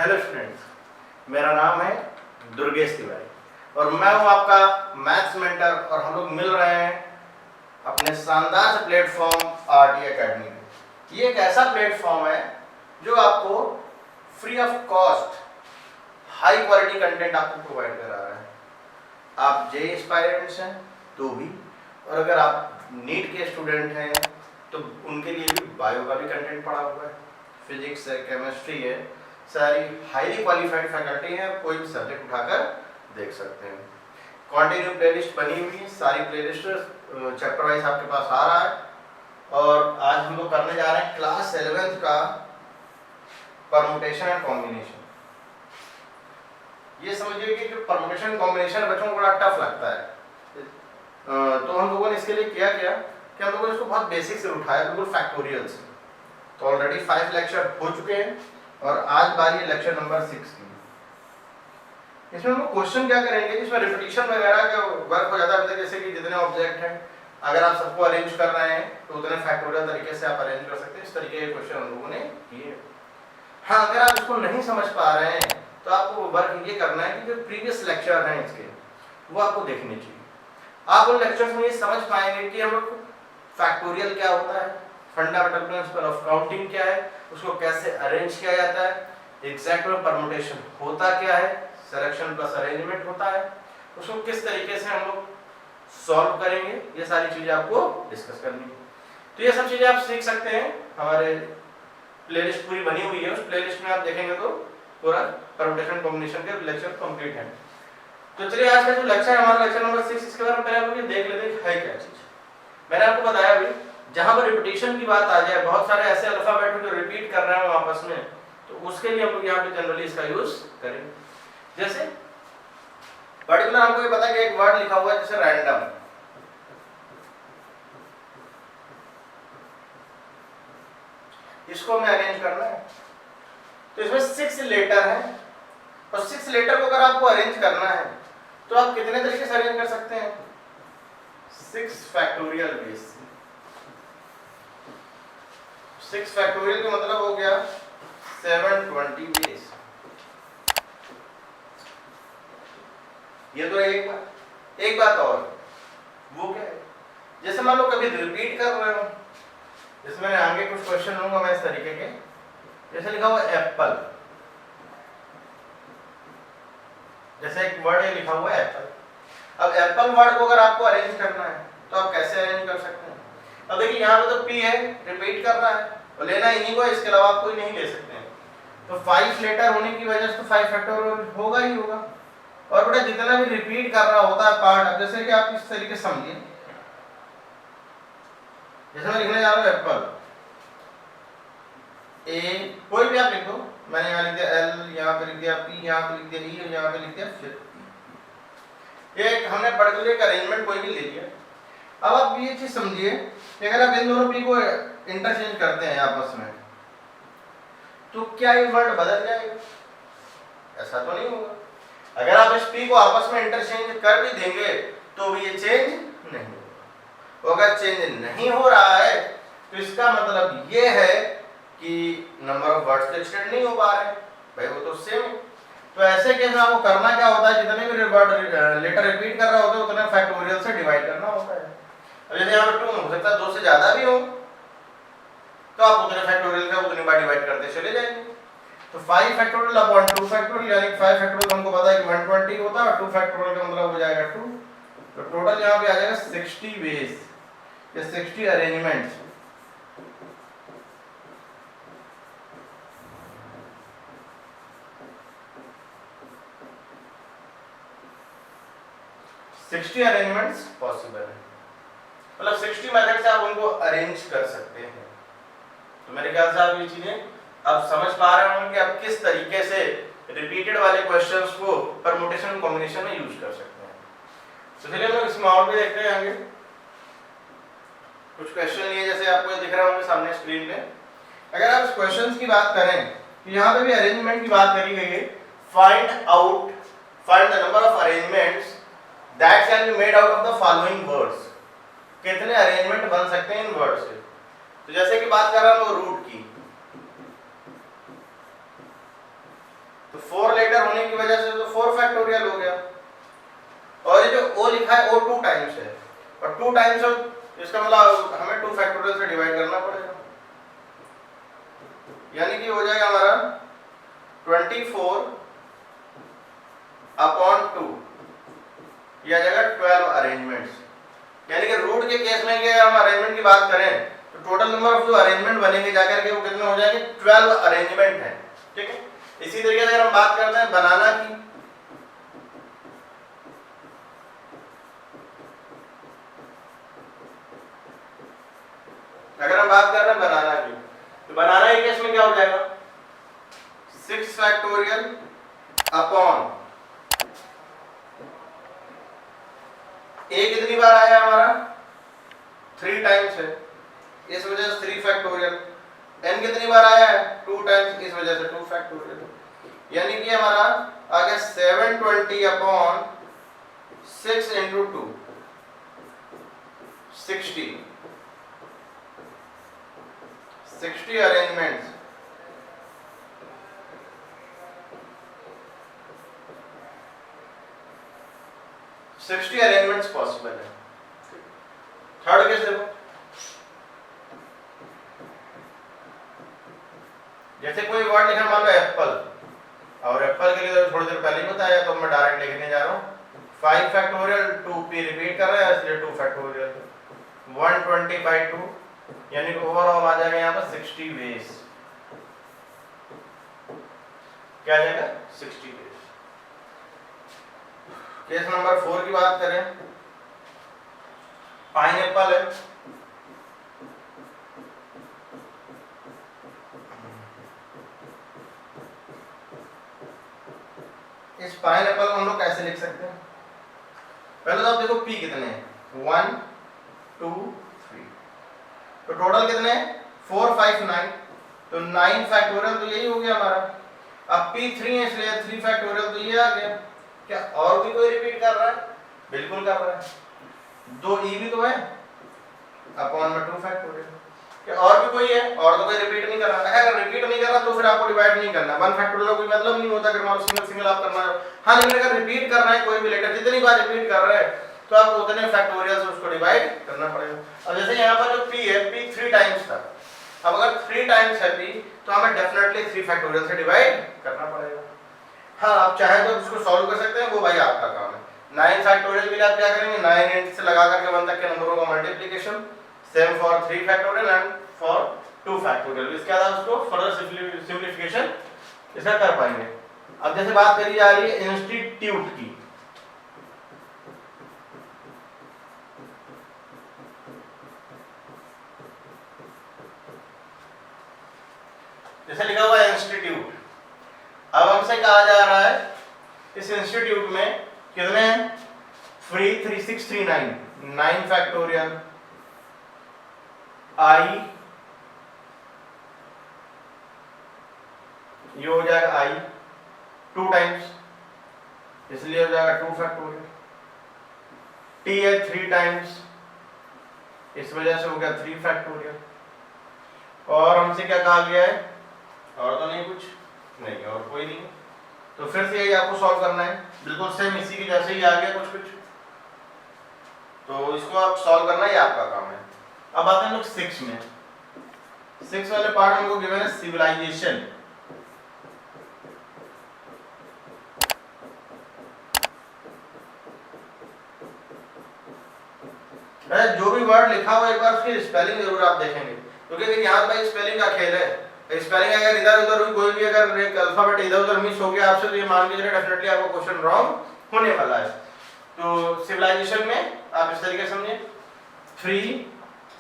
Hello students, मेरा नाम है दुर्गेश तिवारी और मैं हूं आपका मैथ्स मेंटर और हम लोग मिल रहे हैं अपने शानदार से प्लेटफॉर्म आरटी एकेडमी में। ये एक ऐसा प्लेटफॉर्म है जो आपको free of cost high quality content आपको प्रोवाइड करा रहा है। आप जेईई एस्पायरेंट्स हैं तो भी, और अगर आप नीट के स्टूडेंट हैं तो उनके लिए भी बायो का भी कंटेंट पड़ा हुआ है, फिजिक्स है, केमिस्ट्री है, सारी हाईली क्वालिफाइड फैकल्टी है, कोई भी सब्जेक्ट उठाकर देख सकते हैं। कॉन्टिन्यू प्लेलिस्ट बनी हुई है, सारी प्लेलिस्ट चैप्टर वाइज आपके पास आ रहा है। और आज हम लोग करने जा रहे हैं क्लास 11th का परमुटेशन एंड कॉम्बिनेशन। ये समझिए कि जो परमुटेशन कॉम्बिनेशन बच्चों को बड़ा टफ लगता है, तो हम लोगों ने इसके लिए किया कि हम लोगों ने इसको बहुत बेसिक से उठाया, बिल्कुल फैक्टोरियल से। तो ऑलरेडी 5 लेक्चर हो चुके हैं और आज बारी है लेक्चर नंबर 6 की। इसमें हम लोग क्वेश्चन क्या करेंगे, जिसमें रिपीटिशन वगैरह का वर्क हो जाता है, जैसे कि जितने ऑब्जेक्ट हैं अगर आप सबको अरेंज कर रहे हैं तो उतने फैक्टोरियल तरीके से आप अरेंज कर सकते हैं। इस तरीके के क्वेश्चन हम लोगों ने किए। हाँ, अगर आप इसको नहीं समझ पा रहे हैं तो आपको वर्क ये करना है कि जो प्रीवियस लेक्चर हैं इसके वो आपको देखने चाहिए। आप उन लेक्चर्स में ये समझ पाएंगे कि हम लोग फैक्टोरियल क्या होता है, फंडामेंटल प्रिंसिपल ऑफ काउंटिंग क्या है, उसको कैसे अरेंज किया जाता है, एग्जैक्ट में परमुटेशन होता क्या है, सिलेक्शन प्लस अरेंजमेंट होता है, उसको किस तरीके से हम लोग सॉल्व करेंगे, ये सारी चीजें आपको डिस्कस करनी है। तो ये सब चीजें आप सीख सकते हैं। हमारे प्लेलिस्ट पूरी बनी हुई है, उस प्लेलिस्ट में आप देखेंगे तो पूरा परमुटेशन कॉम्बिनेशन के लेक्चर कंप्लीट है। तो चलिए आज का जो लेक्चर है हमारा लेक्चर नंबर 6, इसके बारे में पहले आप लोग देख लेते हैं है क्या चीज। मैंने आपको बताया अभी, जहां पर रिपीटिशन की बात आ जाए, बहुत सारे ऐसे अल्फाबेट जो रिपीट कर रहे हैं आपस में, तो उसके लिए हम लोग यहाँ पे जनरली इसका यूज करेंगे। जैसे पर्टिकुलर हमको ये पता है कि एक वर्ड लिखा हुआ है जैसे रैंडम, इसको हमें अरेंज करना है। तो इसमें 6 लेटर हैं और 6 लेटर को अगर आपको अरेंज करना है तो आप कितने तरीके से अरेंज कर सकते हैं? 6 फैक्टोरियल बेस। 6 फैक्टोरियल का मतलब हो गया 720 बेस। ये तो एक बात और, वो क्या है, जैसे मान लो कभी रिपीट कर रहे हो, जैसे मैंने आगे कुछ क्वेश्चन लूंगा मैं इस तरीके के, जैसे लिखा हुआ एप्पल, जैसे एक वर्ड है लिखा हुआ है एप्पल। अब एप्पल वर्ड को अगर आपको अरेंज करना है तो आप कैसे अरेंज कर सकते हैं? अब देखिए यहाँ पे तो पी है, रिपीट कर रहा है और लेना इन्हीं को, इसके अलावा आप कोई नहीं ले सकते हैं। तो 5 लेटर होने की वजह से तो 5 फैक्टोरियल होगा ही होगा। और बेटा जितना भी रिपीट कर रहा होता है पार्ट, अब जैसे कि आप इस तरीके से समझिए, जैसे मैं लिखने जा रहा हूँ एप्पल, ए कोई भी आप लिख दो, मैंने यहाँ लिख दिया एल, यहाँ पे लिख दिया पी, यहाँ पे लिख दिया ई और यहाँ पे लिख दिया 50। ये हमने पर्टिकुलर एक अरेंजमेंट कोई भी ले लिया। अब आप ये चीज समझिए कि अगर आप इन दोनों पी को इंटरचेंज करते हैं आपस में तो क्या ये वर्ड बदल जाएगा? ऐसा तो नहीं होगा। अगर आप इस पी को आपस में इंटरचेंज कर भी देंगे तो भी ये चेंज नहीं होगा। अगर चेंज नहीं हो रहा है तो इसका मतलब ये है कि नंबर ऑफ वर्ड्स तो एक्सटेंड नहीं हो पा रहे भाई, वो तो सेम है। तो ऐसे केस में आपको करना क्या होता है, जितने भी वर्ड लेटर रिपीट कर रहा होता है उतने फैक्टोरियल से डिवाइड करना होता है। अब जैसे यहाँ पे 2 हो सकता है 2 से ज्यादा भी हो, तो आप उतने फैक्टोरियल का उतनी बार डिवाइड करते चले जाएंगे। तो 5 फैक्टोरियल अपॉन 2 फैक्टोरियल, यानी 5 फैक्टोरियल हमको पता है कि 120 होता है और 2 फैक्टोरियल का मतलब हो जाएगा 2। तो टोटल यहाँ पे आ जाएगा 60 वेज या 60 अरेंजमेंट्स। सिक्सटी अरेंजमेंट्स पॉसिबल है, मतलब 60 मेथड से आप उनको अरेंज कर सकते हैं। तो मेरे ख्याल से आप ये चीजें अब समझ पा रहे होंगे कि आप किस तरीके से रिपीटेड वाले क्वेश्चंस को परमुटेशन कॉम्बिनेशन में यूज कर सकते हैं। तो चलिए हम लोग इस माहौल पे देखते हैं आगे कुछ क्वेश्चन लिए, जैसे आपको दिख रहा होंगे सामने स्क्रीन पे। अगर आप इस क्वेश्चंस की बात करें तो यहाँ पे भी अरेंजमेंट की बात करी गई है। Find the number of arrangements that can be made out of the following words। कितने अरेंजमेंट बन सकते हैं इन वर्ड से? तो जैसे कि बात कर रहा हूं रूट की, तो 4 लेटर होने की वजह से तो 4 फैक्टोरियल हो गया। और ये जो ओ लिखा है वो 2 टाइम्स है, और 2 टाइम्स है इसका मतलब हमें 2 फैक्टोरियल से डिवाइड करना पड़ेगा, यानी कि हो जाएगा हमारा 24 अपॉन 2, यह आ जाएगा 12 अरेंजमेंट्स। यानी कि रूट के केस में अगर हम अरेंजमेंट की बात करें तो टोटल नंबर ऑफ जो अरेंजमेंट बनेंगे जाकर के वो कितने हो जाएंगे, 12 अरेंजमेंट है। ठीक है, इसी तरीके से अगर हम बात करते हैं बनाना की, अगर हम बात कर रहे हैं बनाना की, तो बनाना के केस में क्या हो जाएगा, 6 फैक्टोरियल अपॉन ए कितनी बार आया हमारा, 3 टाइम्स है, इस वजह से 3 फैक्टोरियल। n कितनी बार आया है, 2 टाइम्स, इस वजह से 2 फैक्टोरियल। यानी कि हमारा आ गया 720 upon 6 into 2, 60 arrangements. Sixty arrangements possible है। थर्ड केस देखो, जैसे कोई वर्ड लिखा मान लो एप्पल, और एप्पल के लिए तो थोड़ी देर पहले ही बताया, तो मैं डायरेक्ट लिखने जा रहा हूँ 5 फैक्टोरियल 2 p रिपीट कर रहे हैं इसलिए 2 फैक्टोरियल 120 बाई 2, यानी कि ओवरऑल आ जाएगा यहाँ पर 60 वेज। क्या आ जाएगा, 60 वेज। केस नंबर 4 की बात करें, पाइनएप्पल है, इस पाइनएप्पल को हम लोग कैसे लिख सकते हैं, पहले तो आप देखो p कितने हैं, 1 2 3, तो टोटल कितने हैं 4 5 9, तो 9 फैक्टोरियल तो यही हो गया हमारा। अब p 3 है इसलिए 3 फैक्टोरियल तो ये आ गया। क्या और भी कोई रिपीट कर रहा है, बिल्कुल कर रहा है, 2 e भी तो है अपॉन में 2 फैक्टोरियल। क्या और भी कोई है, और तो कोई रिपीट नहीं कर रहा है, अगर रिपीट नहीं कर रहा तो फिर आपको डिवाइड नहीं करना, 1 फैक्टोरियल का कोई मतलब नहीं होता अगर मान सिंगल सिंगल आप करना है। हाँ, लेकिन अगर रिपीट कर रहे हैं कोई भी लेटर, जितनी बार रिपीट कर रहे हैं तो आपको उतने फैक्टोरियल से उसको डिवाइड करना पड़ेगा। अब जैसे यहाँ पर जो p है, p 3 टाइम्स था, अब अगर 3 टाइम्स है p तो हमें डेफिनेटली 3 फैक्टोरियल से डिवाइड करना पड़ेगा। हाँ, आप चाहें तो उसको सॉल्व कर सकते हैं, वो भाई आपका काम है। 9 फैक्टोरियल के लिए आप क्या करेंगे, 9 इंट से लगा करके 1 तक के नंबरों का multiplication, same for 3 factorial and for 2 factorial. इसके बाद उसको फर्दर सिंपलीफिकेशन इसका कर पाएंगे। अब जैसे बात करी जा रही है इंस्टीट्यूट की, जैसे लिखा हुआ है इंस्टीट्यूट, अब हमसे कहा जा रहा है इस इंस्टीट्यूट में कितने हैं, फ्री 3639, 9 फैक्टोरियल आई, ये हो जाएगा आई 2 टाइम्स इसलिए हो जाएगा 2 फैक्टोरियल, टी है 3 टाइम्स इस वजह से हो गया 3 फैक्टोरियल। और हमसे क्या कहा गया है, और तो नहीं कुछ नहीं, और कोई नहीं, तो फिर से यही आपको सॉल्व करना है, बिल्कुल सेम इसी की जैसे ही आ गया कुछ कुछ, तो इसको आप सॉल्व करना ही आपका काम है। अब आते हैं लोग 6 में, 6 वाले पार्ट हमको गिवन है सिविलाइजेशन। जो भी वर्ड लिखा हुआ एक बार उसकी स्पेलिंग जरूर आप देखेंगे, क्योंकि यहाँ पर स्पेलिंग का खेल है। स्पेलिंग अगर इधर उधर हुई, कोई भी अगर एक अल्फाबेट इधर उधर मिस हो गया आपसे, तो ये मान के चलिए डेफिनेटली आपको क्वेश्चन रॉन्ग होने वाला है। तो सिविलाइजेशन में आप इस तरीके से समझिए, 3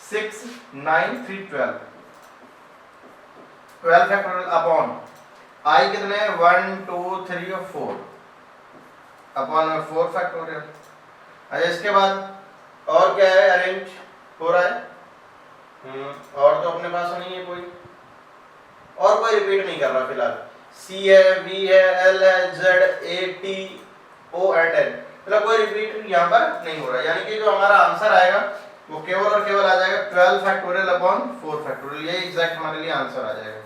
6 9 3 12, 12 फैक्टोरियल अपॉन आई कितने हैं 1 2 3 और 4 अपॉन में 4 फैक्टोरियल। अच्छा, इसके बाद और क्या है, अरेंज हो रहा है, और तो अपने पास नहीं है कोई, और कोई रिपीट नहीं कर रहा फिलहाल। सी है, वी है, एल है, Z, A, T, O and N, मतलब कोई रिपीट यहाँ पर नहीं हो रहा है। यानी कि जो हमारा आंसर आएगा वो केवल और केवल आ जाएगा 12 फैक्टोरियल अपॉन 4 फैक्टोरियल, ये एग्जैक्ट हमारे लिए आंसर आ जाएगा।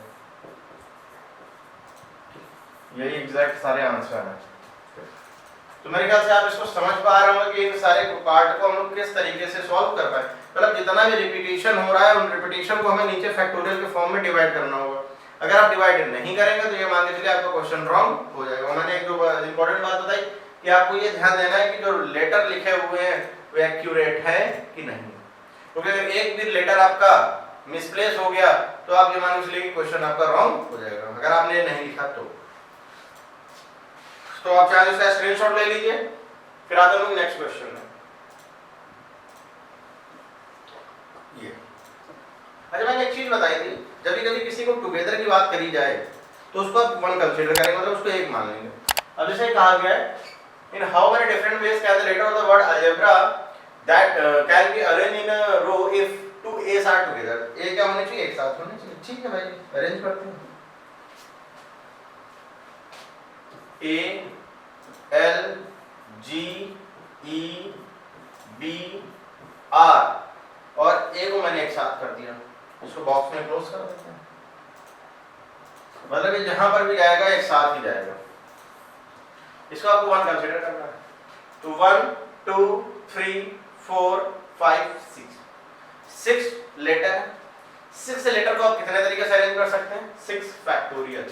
यही एग्जैक्ट सारे आंसर हैं। तो मेरे ख्याल से आप इसको समझ पा रहे होंगे कि इन सारे पार्ट को हम लोग किस तरीके से सॉल्व कर पाए। मतलब जितना भी रिपीटिशन हो रहा है उन रिपीटिशन को हमें नीचे फैक्टोरियल के फॉर्म में डिवाइड करना होगा। अगर आप डिवाइड नहीं करेंगे तो ये मान के चलिए आपका क्वेश्चन रॉन्ग हो जाएगा। मैंने एक दो इंपॉर्टेंट बात बताई कि आपको ये ध्यान देना है कि जो लेटर लिखे हुए हैं वो एक्यूरेट है कि नहीं, क्योंकि अगर एक भी लेटर आपका मिसप्लेस हो गया तो आप ये मान के चलिए कि क्वेश्चन आपका रॉन्ग हो जाएगा, अगर आपने नहीं लिखा तो आप चाहे इसका स्क्रीनशॉट ले लीजिए। फिर आते हैं नेक्स्ट क्वेश्चन में। ये अच्छा, मैंने एक चीज बताई थी, जब कभी किसी को टुगेदर की बात करी जाए तो उसको आप वन कंसीडर करेंगे, मतलब उसको एक मान लेंगे। अब जैसे कहा गया है in how many different ways can the letter of the word algebra that can be arrange in a row if two A's are together. A क्या होने चाहिए, एक साथ होने चाहिए। ठीक है भाई, अरेंज करते हैं। A L G E B R और ए को मैंने एक साथ कर दिया, इसको बॉक्स में क्लोज कर देते हैं। मतलब ये जहां पर भी जाएगा एक साथ ही जाएगा। इसको आपको वन कंसीडर करना है। तो 1 2 3 4 5 6 लेटर। 6 लेटर को आप कितने तरीके से अरेंज कर सकते हैं? 6 फैक्टोरियल।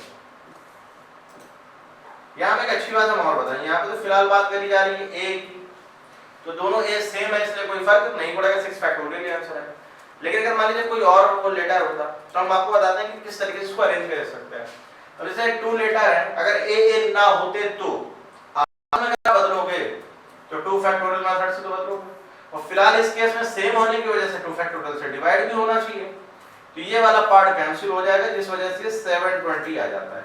यहाँ पे एक अच्छी बात हम और बताएं, यहाँ पे तो फिलहाल बात करी जा रही है ए की, तो दोनों ए सेम है इसलिए कोई फर्क नहीं पड़ेगा, 6 फैक्टोरियल आंसर है। लेकिन अगर मान लीजिए कोई और वो लेटर होता तो हम आपको बताते हैं कि किस तरीके से इसको अरेंज कर सकते हैं। अब जैसे 2 लेटर है, अगर ए ना होते तो आप क्या बदलोगे? तो 2 फैक्टोरियल मेथड से तो बदलोगे। और फिलहाल इस केस में सेम होने की वजह से 2 फैक्टोरियल से डिवाइड भी होना चाहिए, तो ये वाला पार्ट कैंसिल हो जाएगा, जिस वजह से 720 आ जाता है।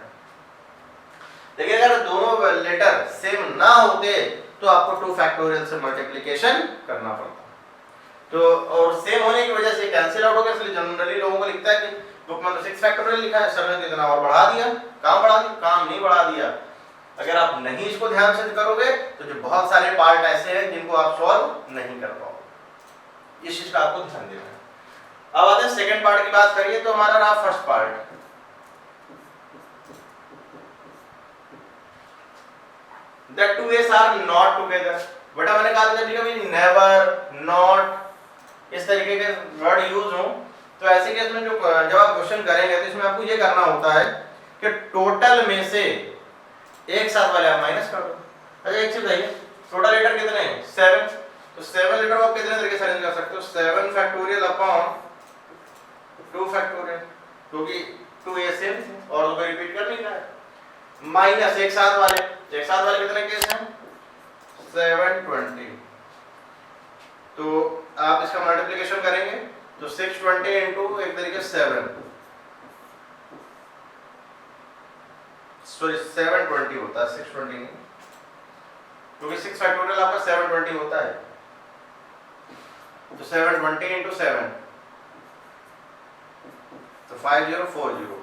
लेकिन अगर दोनों लेटर सेम ना होते तो आपको 2 फैक्टोरियल से मल्टीप्लिकेशन करना पड़ता। तो और सेम होने की वजह से कैंसिल आउट हो गया, इसलिए जनरली लोगों को लिखता है कि बुक में तो 6 फैक्टोरियल लिखा है, सर ने इतना और बढ़ा दिया। काम बढ़ा दिया? काम नहीं बढ़ा दिया। अगर आप नहीं इसको ध्यान से करोगे तो जो बहुत सारे पार्ट ऐसे हैं जिनको आप सॉल्व नहीं कर पाओगे। इस चीज का आपको ध्यान देना है। अब आते हैं सेकंड पार्ट की बात करिए तो हमारा रहा first part. The two A's are not together। बेटा मैंने कहा था कभी नेवर, नॉट इस तरीके के वर्ड यूज हो तो ऐसे केस में जो जब आप क्वेश्चन करेंगे तो इसमें आपको ये करना होता है कि टोटल में से एक साथ वाले आप माइनस कर दो। अच्छा एक चीज बताइए, टोटल लेटर कितने हैं? 7। तो 7 लेटर को आप कितने तरीके से अरेंज कर सकते हो? 7 फैक्टोरियल अपॉन 2 फैक्टोरियल, क्योंकि 2 ए सेम और उसको रिपीट कर नहीं है। माइनस एक साथ वाले कितने केस हैं? 720। तो आप इसका मल्टीप्लिकेशन करेंगे तो 620 इनटू एक तरीके 720 होता है, 620 नहीं, क्योंकि 6 फैक्टोरियल आपका 720 होता है। तो 720 इनटू 7 तो 5040।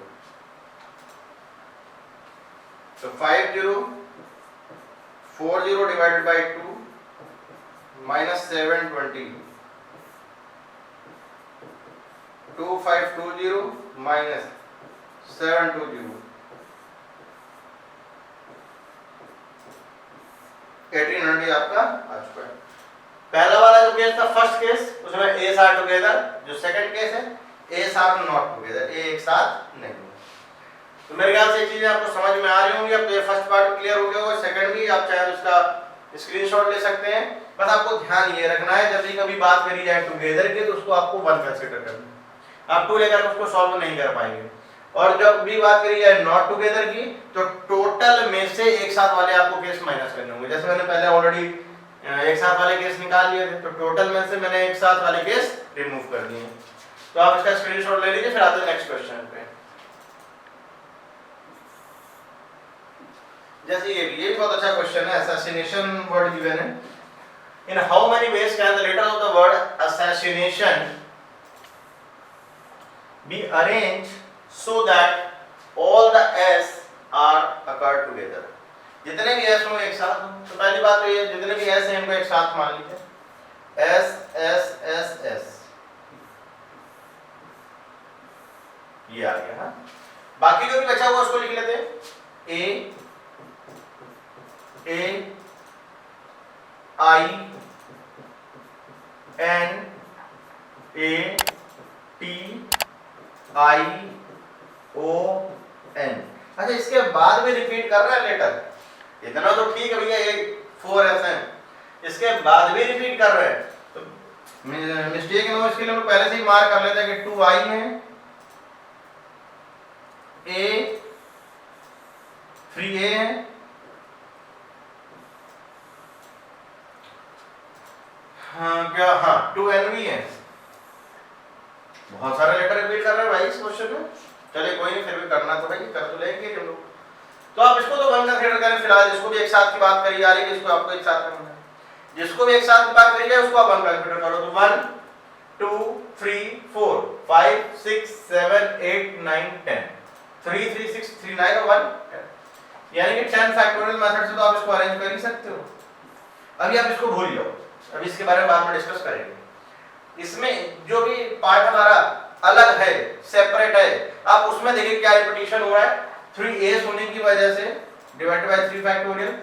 तो 5040 डिवाइडेड बाय 2 माइनस 720, 2520 माइनस 720, 1800 आपका आ चुका है। पहला वाला जो केस था फर्स्ट केस, उसमें एस आर टुगेदर। जो सेकंड केस है एस आर नॉट टुगेदर, ए एक साथ नहीं। तो मेरे ख्याल से ये चीजें आपको समझ में आ रही होंगी। अब तो ये फर्स्ट पार्ट क्लियर हो गया होगा, सेकंड भी आप चाहे उसका स्क्रीनशॉट ले सकते हैं। बस आपको ध्यान ये रखना है जब भी कभी बात करी जाए टुगेदर की तो उसको आपको 1 कंसीडर करना है। आप 2 लेकर उसको सॉल्व नहीं कर पाएंगे। और जब भी बात करी जाए नॉट टुगेदर की तो टोटल में से एक साथ वाले आपको केस माइनस करने होंगे। जैसे मैंने पहले ऑलरेडी एक साथ वाले केस निकाल लिए थे, तो टोटल में से मैंने एक साथ वाले केस रिमूव कर दिए। तो आप इसका स्क्रीनशॉट ले लीजिए। फिर आते हैं नेक्स्ट क्वेश्चन पे। जैसे ये भी बहुत अच्छा क्वेश्चन है, assassination वर्ड गिवन है। In how many ways can the letter of the word assassination be arranged so that all the s are occur together? जितने भी s हो एक साथ हो। तो पहली बात तो ये जितने भी s हैं इनको एक साथ मान लीजिए, s s s s ये आ गया। हाँ, बाकी जो भी बचा हुआ उसको लिख लेते हैं। a बाद में रिपीट कर रहा है लेटर, इतना तो ठीक है भैया, एक 4SN, इसके बाद भी रिपीट कर रहे हैं तो मिस्टेक है, इसके लिए हम पहले से ही मार्क कर लेते हैं कि 2I है, A 3A है, क्या, हाँ 2N भी है। बहुत सारे लेटर रिपीट कर रहे हैं भाई इस क्वेश्चन में। चलिए कोई नहीं, फिर भी करना तो भाई कर तो लेंगे हम लोग। तो आप इसको तो 1 कंसीडर करें फिलहाल, जिसको भी एक साथ की बात करी जा रही है, जिसको आपको एक साथ करना है, जिसको भी एक साथ की बात करी जाए उसको आप 1 कंसीडर करो। तो 1 2 3 4 5 6 7 8 9 10, 3 3 6 3 9 और 1 10, यानी कि 10 फैक्टोरियल मेथड से तो आप इसको अरेंज कर ही सकते हो। अभी आप इसको भूल जाओ, अभी इसके बारे में बाद में डिस्कस करेंगे। इसमें जो भी पार्ट हमारा अलग है, सेपरेट है, आप उसमें देखिए क्या रिपीटिशन हुआ है। 3A होने की वजह से divided by 3 factorial,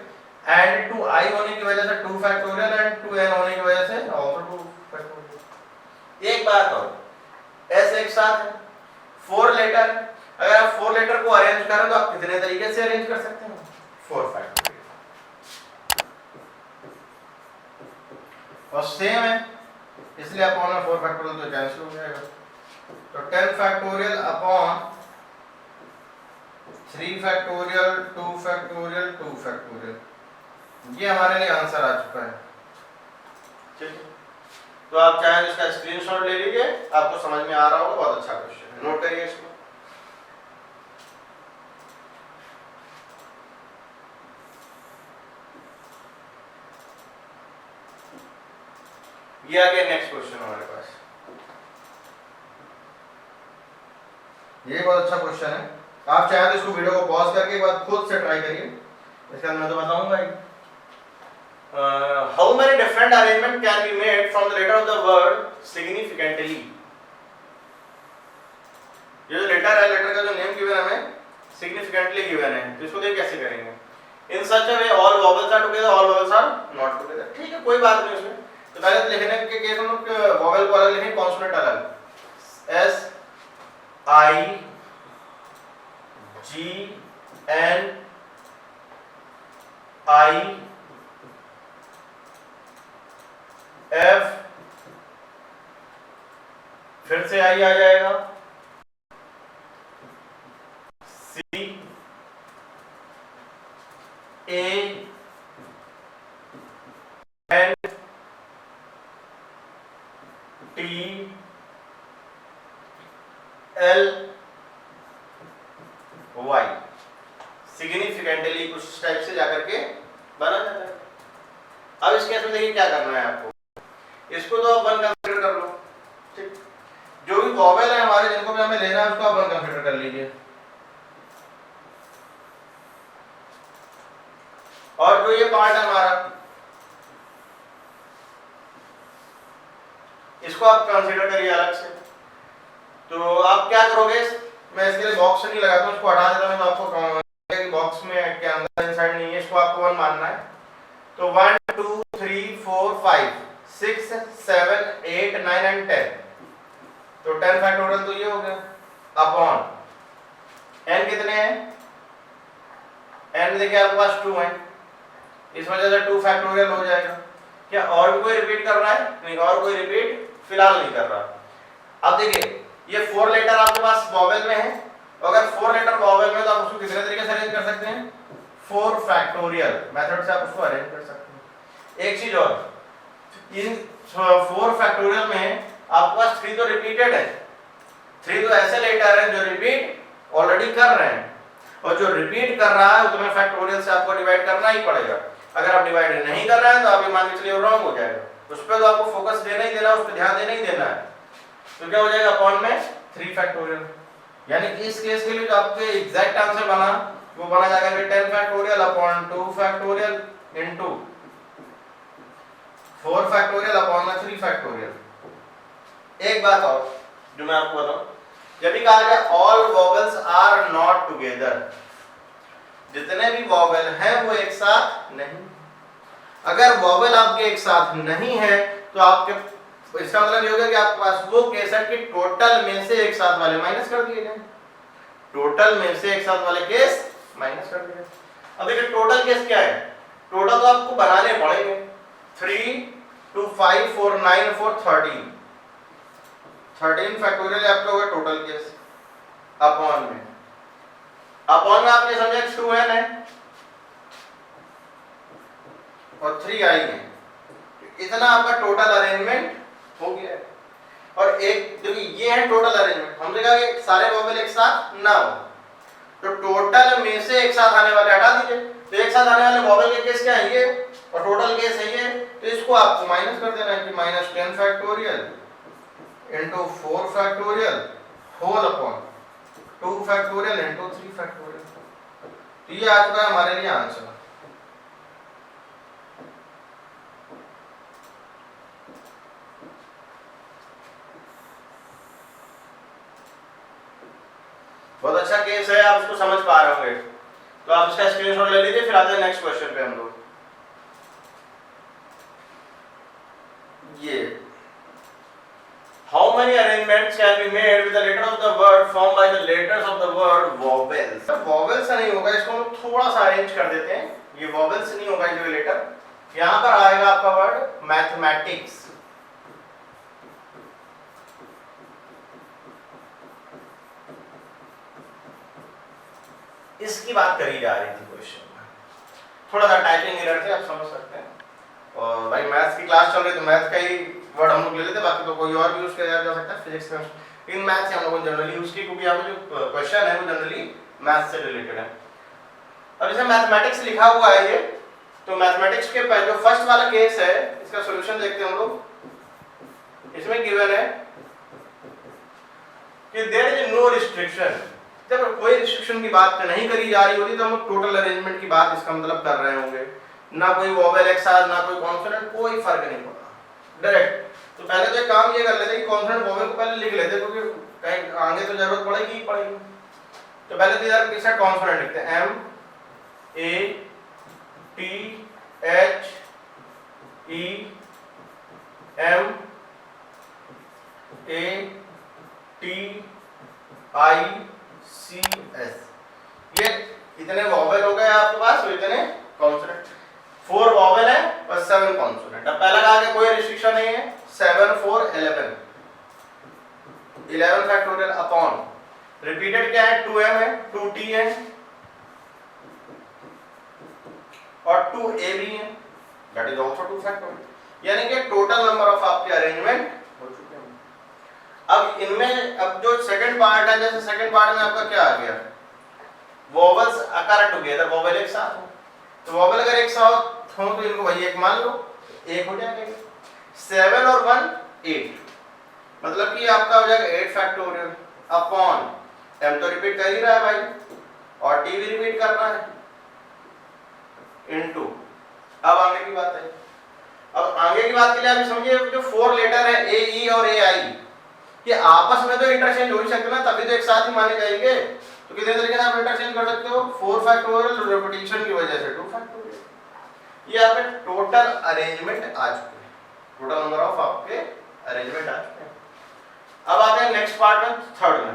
and 2I होने की वजह से 2 फैक्टोरियल, एंड 2N होने की वजह से आल्सो 2 फैक्टोरियल। एक बात और, S एक साथ है, 4 लेटर है, अगर आप 4 लेटर को अरेंज करें तो आप कितने तरीके से अरेंज कर सकते हैं? 4 फैक्टोरियल। और सेम है, इसलिए अपॉन में 4 फैक्टोरियल तो कैंसिल हो जाएगा। तो 10 factorial upon 3 factorial 2 factorial 2 factorial, ये हमारे लिए आंसर आ चुका है। ठीक है, तो आप चाहे इसका स्क्रीनशॉट ले लीजिए, आपको समझ में आ रहा होगा, बहुत अच्छा क्वेश्चन है, नोट करिए इसको। ये आ गया नेक्स्ट क्वेश्चन हमारे पास, ये बहुत अच्छा क्वेश्चन है। आप चाहे तो इसको वीडियो को पॉज करके एक बार खुद से ट्राई करिए, इसका मैं तो बताऊंगा ही। How many different arrangement can be made from the letter of the word significantly. ये जो लेटर है, लेटर का जो नेम गिवन है हमें सिग्निफिकेंटली गिवन है, तो इसको देख कैसे करेंगे? In such a way all vowels are together, all vowels are not together. ठीक है, कोई बात नहीं उसमें। तो पहले तो लिखने के केस में हम लोग वॉवेल को अलग लिखेंगे, कॉन्सोनेंट अलग, S I G N I F, फिर से I आ जाएगा, C A N T L Y। Significantly कुछ टाइप से जाकर के बना जाता है। अब इस केस में देखिए क्या करना है आपको, इसको तो आप 1 कंसीडर कर लो। ठीक, जो भी वॉवेल है हमारे, जिनको भी हमें लेना है, उसको आप 1 कंसीडर कर लीजिए। और जो ये पार्ट है हमारा, इसको आप कंसीडर करिए अलग से। तो आप क्या करोगे, मैं इसके लिए बॉक्स नहीं लगाता हूं, इसको हटा देता हूं, मैं आपको बॉक्स में के अंदर इनसाइड नहीं है, इसको आपको 1 मानना है। तो 1 2 3 4 5 6 7 8 9 एंड 10, तो 10 फैक्टोरियल तो ये हो गया, अपॉन n कितने हैं? n देखिए आपके पास 2 है, इस वजह से 2 फैक्टोरियल हो जाएगा। क्या और भी कोई रिपीट कर रहा है? नहीं, और कोई रिपीट फिलहाल नहीं कर रहा। अब देखिए ये 4 लेटर आपके पास वॉवेल में है, अगर 4 लेटर वॉवेल में तो आप उसको कितने तरीके से अरेंज कर सकते हैं? 4 फैक्टोरियल मेथड से आप उसको अरेंज कर सकते हैं। एक चीज और, इन 4 फैक्टोरियल में आपके पास 3 तो रिपीटेड है, 3 तो ऐसे लेटर हैं जो रिपीट ऑलरेडी कर रहे हैं, और जो रिपीट कर रहा है उतने फैक्टोरियल से आपको डिवाइड करना ही पड़ेगा। अगर आप डिवाइड नहीं कर रहे हैं तो आप ये मान के चलिए रॉन्ग हो जाएगा, उस पर तो आपको फोकस देना ही देना, उस पर ध्यान देना ही देना है। तो क्या हो जाएगा, अपॉन में 3 फैक्टोरियल, यानी कि इस केस के लिए जो आपके एग्जैक्ट आंसर बना वो बना जाएगा 10 factorial upon 2 factorial into 4 factorial upon 3 factorial. एक बात और जो मैं आपको बताऊं, जब भी कहा जाए all vowels are not together, जितने भी वॉवेल हैं वो एक साथ नहीं। अगर वॉवेल आपके एक साथ नहीं है तो आपके, इसका मतलब ये होगा कि आपके पास वो केस है कि टोटल में से एक साथ वाले माइनस कर दिए जाए, टोटल में से एक साथ वाले केस माइनस कर दिया। अब देखिए टोटल केस क्या है, टोटल तो आपको बनाने पड़ेंगे। 3 2 5 4 9 4 13 फैक्टोरियल आपका होगा टोटल केस। अपॉन में आपने समझा x2n है और 3i है, इतना आपका टोटल अरेंजमेंट हो गया है। और एक देखिए ये है टोटल अरेंजमेंट, हमने कहा कि सारे वोवेल एक साथ ना हो, तो टोटल में से एक साथ आने वाले हटा दीजिए। तो एक साथ आने वाले वोवेल के केस क्या है ये, और टोटल केस है ये, तो इसको आपको माइनस कर देना है कि -10 factorial into 4 factorial whole upon 2 factorial into 3 factorial. तो ये आ चुका है हमारे लिए आंसर। बहुत अच्छा केस है, आप इसको समझ पा रहे होंगे, तो आप इसका स्क्रीनशॉट ले लीजिए, फिर आते हैं नेक्स्ट क्वेश्चन पे हम लोग। ये how many arrangements can be made with the letter of the word form by the letters of the word vowels. Vowels नहीं होगा, इसको हम थोड़ा सा अरेंज कर देते हैं, ये वोवेल्स नहीं होगा जो लेटर, यहां पर आएगा आपका वर्ड मैथमेटिक्स। इसकी बात करी जा रही थी क्वेश्चन में, थोड़ा सा टाइपिंग एरर थे, आप समझ सकते हैं। और भाई मैथ्स की क्लास चल रही है तो मैथ्स का ही वर्ड हम लोग ले लेते, बाकी तो कोई और भी यूज किया जा सकता है फिजिक्स में, इन मैथ्स से हम लोगों ने जनरली यूज की, क्योंकि यहाँ पे जो क्वेश्चन है वो जनरली मैथ्स से रिलेटेड है। अब जैसे मैथमेटिक्स लिखा हुआ है ये, तो मैथमेटिक्स के जो फर्स्ट वाला केस है इसका सॉल्यूशन देखते हैं हम लोग। इसमें गिवन है कि देयर इज नो रिस्ट्रिक्शन, जब कोई रिस्ट्रिक्शन की बात नहीं करी जा रही होती तो हम लोग टोटल अरेंजमेंट की बात इसका मतलब कर रहे होंगे, ना कोई वोवेल एक साथ, ना कोई कॉन्सोनेंट, कोई फर्क नहीं पड़ता डायरेक्ट। तो पहले तो एक काम ये कर लेते कि कॉन्सोनेंट वोवेल को पहले लिख लेते, क्योंकि कहीं आगे तो जरूरत पड़ेगी ही पड़ेगी। तो पहले तो इधर पीछे कॉन्सोनेंट लिखते हैं, M A T H E M A T I C S, ये इतने वोवेल हो गए आपके पास, तो इतने कॉन्सोनेंट। 4 वोवेल है और 7 कॉन्सोनेंट। अब पहला कहा कि कोई रिस्ट्रिक्शन नहीं है, 7 4 11 फैक्टोरियल अपॉन रिपीटेड क्या है, 2m है, 2t है और 2ab है, दैट इज आल्सो 2 फैक्टोरियल। यानी कि टोटल नंबर ऑफ आपके अरेंजमेंट हो चुके हैं। अब इनमें अब जो सेकंड पार्ट है, जैसे सेकंड पार्ट में आपका क्या आ गया, वोवेल्स आकार टुगेदर, वोवेल एक साथ हो, तो वोवेल अगर एक साथ हो तो इनको भाई एक मान लो, एक हो जाएगा। 7 और 1 8, मतलब कि आपका हो जाएगा 8 फैक्टोरियल अपॉन m तो रिपीट कर ही रहा है भाई और t भी रिपीट कर रहा है इनटू। अब आगे की बात है, अब आगे की बात के लिए आप समझिए जो 4 लेटर है a e और a i, ये आपस में तो इंटरचेंज हो ही सकते ना, तभी तो एक साथ ही माने जाएंगे। तो कितने तरीके से आप इंटरचेंज कर सकते हो, 4 फैक्टोरियल रिपीटिशन की वजह से 2 फैक्टोरियल। ये आपके टोटल अरेंजमेंट आ चुके हैं, टोटल नंबर ऑफ आपके अरेंजमेंट आ चुके हैं। अब आते हैं नेक्स्ट पार्ट में, थर्ड में।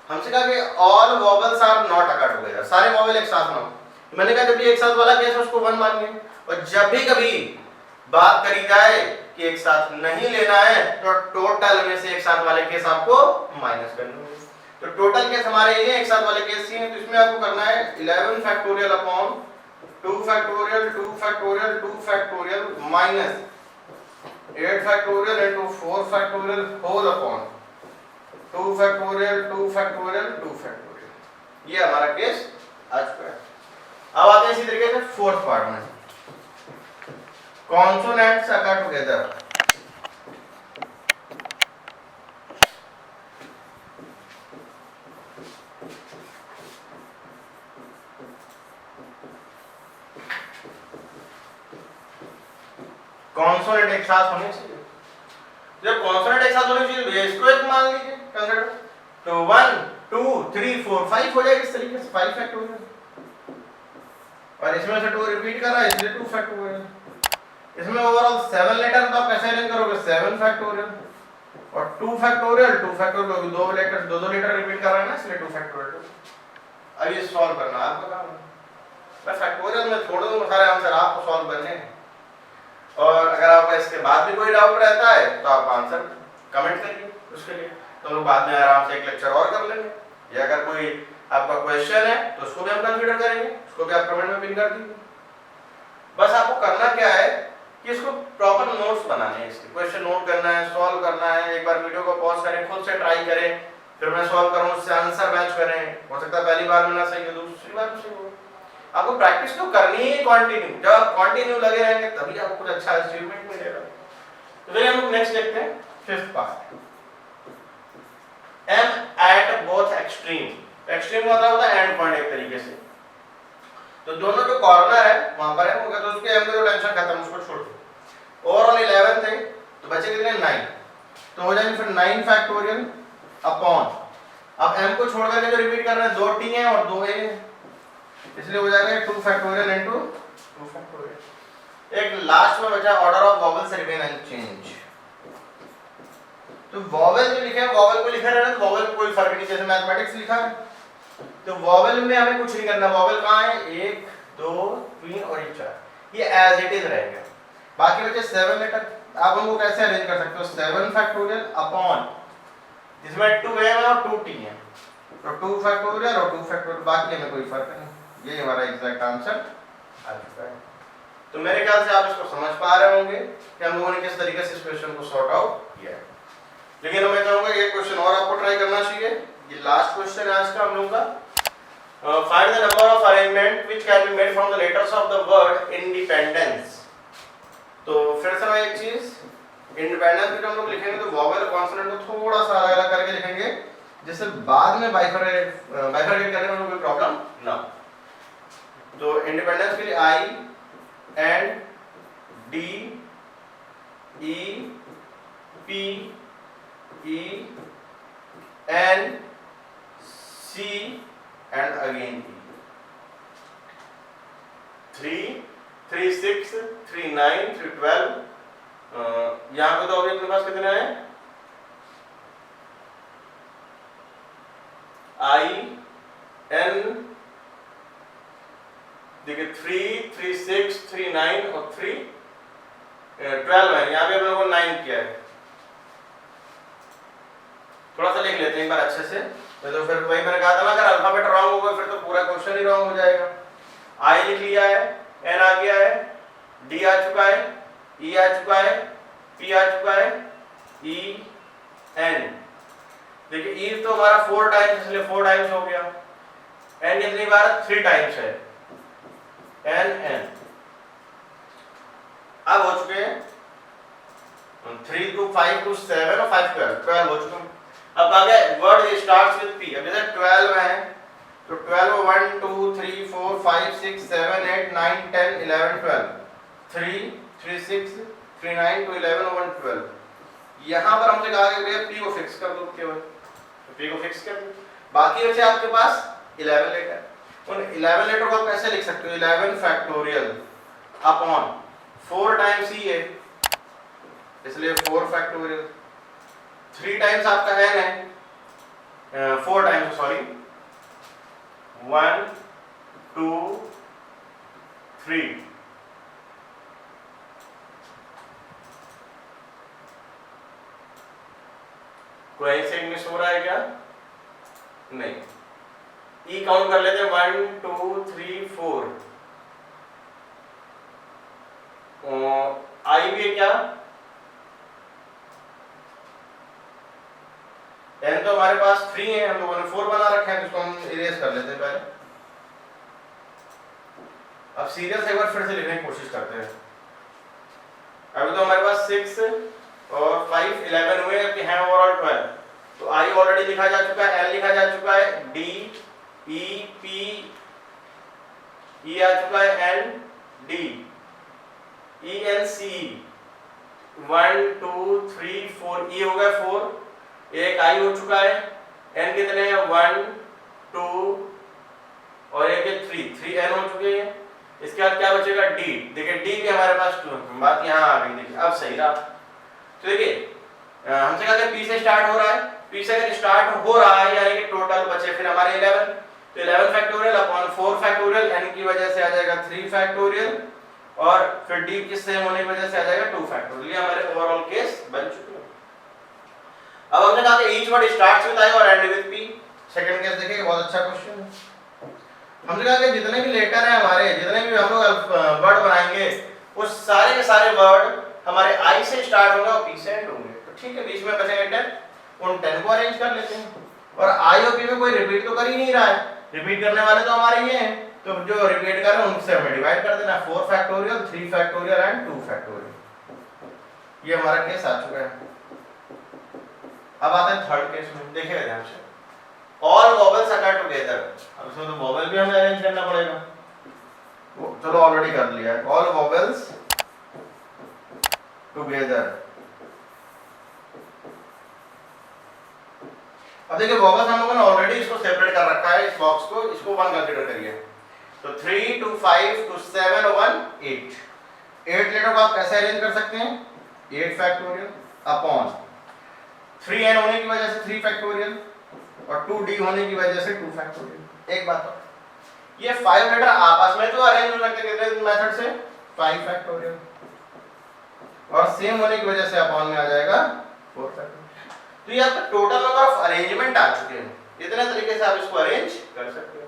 हमसे कहा कि all vowels are not occur together, सारे वोवेल एक साथ ना हो। मैंने कहा जब भी एक साथ वाला केस है उसको 1 मानिए, और जब भी कभी बात करी जाए कि एक साथ नहीं लेना है तो टोटल में से एक साथ वाले केस आपको माइनस करने होंगे। तो टोटल केस हमारे ये एक साथ वाले केस ही हैं, तो इसमें आपको करना है 11 factorial upon 2 factorial 2 factorial 2 factorial minus 8 factorial into 4 factorial whole upon 2 factorial 2 factorial 2 factorial. ये हमारा केस आ चुका है। अब आते हैं इसी तरीके से फोर्थ पार्ट में, कॉन्सोनेंट्स अकर टुगेदर। कॉन्सोनेंट एक साथ होने चाहिए, जब कॉन्सोनेंट एक साथ होने चाहिए इसको एक मान लीजिए कंसीडर, तो 1 2 3 4 5 हो जाएगा इस तरीके से 5 फैक्टोरियल, और इसमें से 2 रिपीट कर रहा है इसलिए 2 फैक्टोरियल। इसमें ओवरऑल 7 लेटर, तो आप कैसे अरेंज करोगे 7 फैक्टोरियल और 2 फैक्टोरियल क्योंकि दो लेटर रिपीट कर रहे हैं ना, इसलिए 2 फैक्टोरियल। अब ये सॉल्व करना आपका काम है। मैं फैक्टोरियल में छोड़ दूंगा सारे आंसर, आपको सॉल्व करने हैं। और अगर आपको इसके बाद भी कोई डाउट रहता है तो आप आंसर कमेंट करिए उसके लिए, तो हम लोग बाद में आराम से एक लेक्चर और कर लेंगे। या अगर कोई आपका क्वेश्चन है तो उसको भी हम कंसीडर करेंगे, उसको भी आप कमेंट में पिन कर दीजिए। बस आपको करना क्या है कि इसको प्रॉपर नोट्स बनाने हैं, इसके क्वेश्चन नोट करना है, सॉल्व करना है। एक बार वीडियो को पॉज करें, खुद से ट्राई करें, फिर मैं सॉल्व करूं, उससे आंसर मैच करें। हो सकता है पहली बार में ना सही हो, दूसरी बार में सही हो। आपको प्रैक्टिस तो करनी है कंटिन्यू। जब आप कंटिन्यू लगे रहेंगे तभी आपको कुछ अच्छा अचीवमेंट मिलेगा। तो चलिए हम लोग नेक्स्ट देखते हैं, fifth part, m at both extreme। Extreme का मतलब होता है एंड पॉइंट एक तरीके से। तो दोनों जो कॉर्नर है वहां पर है, वो कहते हैं उसके m का टेंशन खत्म, उसको छोड़ दो। ओवरऑल 11 थे तो बचे कितने 9, तो हो जाएंगे फिर 9 फैक्टोरियल अपॉन, अब m को छोड़ करके जो रिपीट कर रहे हैं 2 t है और 2 a है, इसलिए हो जाएगा 2 फैक्टोरियल इनटू 2 फैक्टोरियल। एक लास्ट में बचा order of vowels remain unchange. तो वॉवेल जो लिखे हैं, वॉवेल को लिखा रहना, तो वॉवेल कोई फर्क नहीं, जैसे मैथमेटिक्स लिखा है तो वॉवेल में हमें कुछ नहीं करना। वॉवेल कहाँ है, 1 2 3 और 4, ये एज इट इज रहेगा। बाकी बचे 7 लेटर, आप उनको कैसे अरेंज कर सकते हो, 7 फैक्टोरियल अपॉन, जिसमें 2a है और 2t है, तो 2 फैक्टोरियल और 2 फैक्टोरियल, बाकी हमें कोई फर्क नहीं। ये हमारा एग्जैक्ट आंसर आ चुका है। तो मेरे ख्याल से आप इसको समझ पा रहे होंगे कि हम लोगों ने किस तरीके से इस क्वेश्चन को सॉर्ट आउट किया है। लेकिन मैं चाहूंगा ये क्वेश्चन और आपको ट्राई करना चाहिए। ये लास्ट क्वेश्चन है आज का हम लोगों का। Find the number of arrangement which can be made from the letters of the word independence. तो फिर से मैं एक चीज, इंडिपेंडेंस भी हम लोग लिखेंगे तो वॉवेल कॉन्सोनेंट को थोड़ा सा अलग अलग करके लिखेंगे, जिससे बाद में बाइफरकेट करने में कोई प्रॉब्लम ना हो। तो इंडिपेंडेंस के लिए I and D E P E N C and again E। 3 3 6 3 9 3 12। यहाँ पे तो अभी अपने पास कितने हैं, I N देखिए 3 3 6 3 9 और 3 12 है। यहाँ पे हम लोगों को 9 किया है। थोड़ा सा लिख लेते हैं एक बार अच्छे से, तो फिर वही मैंने कहा था ना, अगर अल्फाबेट रॉन्ग होगा फिर तो पूरा क्वेश्चन ही रॉन्ग हो जाएगा। I लिख लिया है, N आ गया है, D आ चुका है, E आ चुका है, P आ चुका है, E N। देखिए E तो हमारा 4 टाइम्स, इसलिए 4 टाइम्स हो गया। N कितनी बार, 3 टाइम्स है, N N। अब हो चुके हैं 3 2 5 2 7 और 5 12 हो चुके हैं। अब आ गया वर्ड स्टार्ट्स विद P। अब जैसे 12 है तो 12 1 2 3 4 5 6 7 8 9 10 11 12, 3 3 6 3 9 2 11 और 1 12। यहाँ पर हमने कहा कि भैया P को फिक्स कर दो केवल, तो P को फिक्स कर दो। बाकी बचे आपके पास 11 लेटर। उन 11 लेटर को आप कैसे लिख सकते हो, 11 फैक्टोरियल अपॉन 4 टाइम्स ही है, इसलिए 4 फैक्टोरियल। 3 टाइम्स आपका n है, 4 टाइम्स सॉरी, 1 2 3। कोई से मिस हो रहा है क्या, नहीं। E काउंट कर लेते हैं 1 2 3 4। I भी है क्या, n तो हमारे पास 3 है, हम लोगों ने 4 बना रखा है, तो इसको हम इरेज कर लेते हैं पहले। अब सीरियस एक बार फिर से लिखने की कोशिश करते हैं। अभी तो हमारे पास 6 और 5 11 हुए हैं, हैं ओवरऑल 12। तो I ऑलरेडी लिखा जा चुका है, L लिखा जा चुका है, D E P E आ चुका है, N D E N C 1 2 3 4 E हो गया 4, एक I हो चुका है, N कितने हैं 1 2 और एक है 3 N हो चुके हैं। इसके बाद क्या बचेगा D। देखिए D भी हमारे पास 2 है, बात यहाँ आ गई। देखिए अब सही रहा। तो देखिए हमसे कहा कि P से स्टार्ट हो रहा है, P से अगर स्टार्ट हो रहा है यानी कि टोटल बचे फिर हमारे 11, तो 11 फैक्टोरियल अपॉन 4 फैक्टोरियल यानी की वजह से आ जाएगा 3 फैक्टोरियल और फिर D की सेम होने की वजह से आ जाएगा 2 फैक्टोरियल। ये हमारे ओवरऑल केस बन चुके हैं। अब हमने कहा कि each word starts with I और and with P। Second case देखिए, बहुत अच्छा क्वेश्चन है। हमने कहा कि जितने भी लेटर हैं हमारे, जितने भी हम लोग वर्ड बनाएंगे वो सारे के सारे वर्ड हमारे I से स्टार्ट होंगे और P से एंड होंगे। तो ठीक है, बीच में बचेंगे 10, उन 10 को अरेंज कर लेते हैं। और I और P में कोई रिपीट तो कर ही नहीं रहा है, रिपीट करने वाले तो हमारे ये हैं, तो जो रिपीट कर रहे हैं उनसे हमें डिवाइड कर देना, 4 फैक्टोरियल 3 फैक्टोरियल एंड 2 फैक्टोरियल। ये हमारा केस आ चुका है। अब आते हैं थर्ड केस में, देखिएगा ध्यान से। ऑल वोवेल्स अकर टुगेदर, अब इसमें तो वोवेल भी हमें अरेंज करना पड़ेगा, वो चलो ऑलरेडी कर लिया है। All vowels together. अब देखिए वोवेल्स हम लोगों ने ऑलरेडी इसको सेपरेट कर रखा है, इस बॉक्स को, इसको 1 कंसीडर करिए। तो 3 2 5 2 7 1 8, 8 लेटर को आप कैसे अरेंज कर सकते हैं, 8 फैक्टोरियल अपॉन 3n होने की वजह से 3 फैक्टोरियल और 2d होने की वजह से 2 फैक्टोरियल। एक बात और, ये 5 लेटर आपस में तो अरेंज हो सकते हैं कितने मेथड से, 5 फैक्टोरियल और सेम होने की वजह से अपॉन में आ जाएगा 4 फैक्टोरियल। तो ये आपका टोटल नंबर ऑफ अरेंजमेंट आ चुके हैं, इतने तरीके से आप इसको अरेंज कर सकते हो।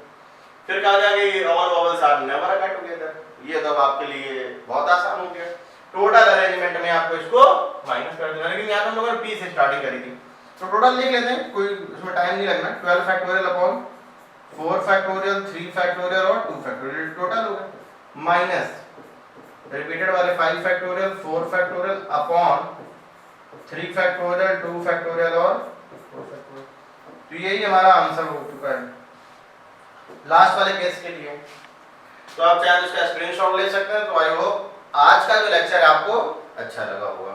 फिर कहा गया कि all vowels are never occur together, ये तो आपके लिए बहुत आसान हो गया। टोटल अरेंजमेंट में आपको इसको माइनस कर देना, लेकिन यहाँ हम लोगों ने P से स्टार्टिंग करी थी, तो टोटल लिख लेते हैं, कोई इसमें टाइम नहीं लगना। 12 फैक्टोरियल अपॉन 4 फैक्टोरियल 3 फैक्टोरियल और 2 फैक्टोरियल टोटल हो गया, माइनस रिपीटेड वाले 5 factorial 4 factorial upon 3 factorial 2 factorial और 4 फैक्टोरियल। तो यही हमारा आंसर हो चुका है लास्ट वाले केस के लिए। तो आप चाहे तो इसका स्क्रीनशॉट ले सकते हैं। तो आई होप आज का जो लेक्चर है आपको अच्छा लगा होगा,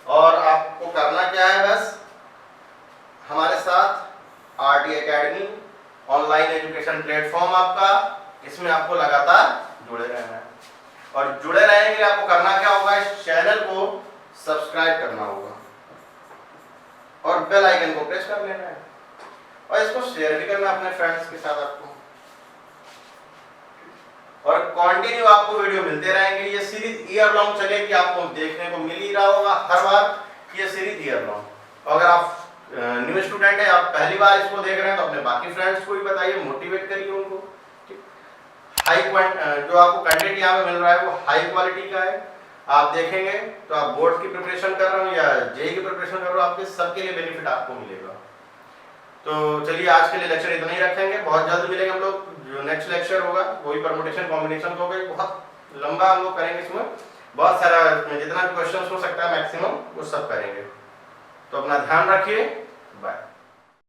और आपको करना क्या है, बस हमारे साथ RT academy online education platform आपका, इसमें आपको लगातार जुड़े रहना है। और जुड़े रहने के लिए आपको करना क्या होगा, इस चैनल को सब्सक्राइब करना होगा और बेल आइकन को प्रेस कर लेना है, और इसको शेयर भी करना अपने फ्रेंड्स के साथ आपको। और कंटिन्यू आपको वीडियो मिलते रहेंगे, ये सीरीज ईयर लॉन्ग चलेगी, आपको देखने को मिल ही रहा होगा हर बार ये सीरीज ईयर लॉन्ग। अगर आप न्यू स्टूडेंट है, आप पहली बार इसको देख रहे हैं, तो अपने बाकी फ्रेंड्स को भी बताइए, मोटिवेट करिए उनको। हाई जो आपको कंटेंट यहाँ पे मिल रहा है वो हाई क्वालिटी का है, आप देखेंगे तो आप बोर्ड की प्रिपरेशन कर रहे हो या जेई की प्रिपरेशन कर रहे हो, आपके सबके लिए बेनिफिट आपको मिलेगा। तो चलिए आज के लिए लेक्चर इतना ही रखेंगे, बहुत जल्द मिलेंगे हम लोग। जो नेक्स्ट लेक्चर होगा वही परमुटेशन कॉम्बिनेशन होगा, बहुत लंबा हम लोग करेंगे, इसमें बहुत सारा जितना भी क्वेश्चन हो सकता है मैक्सिमम वो सब करेंगे। तो अपना ध्यान रखिए, बाय।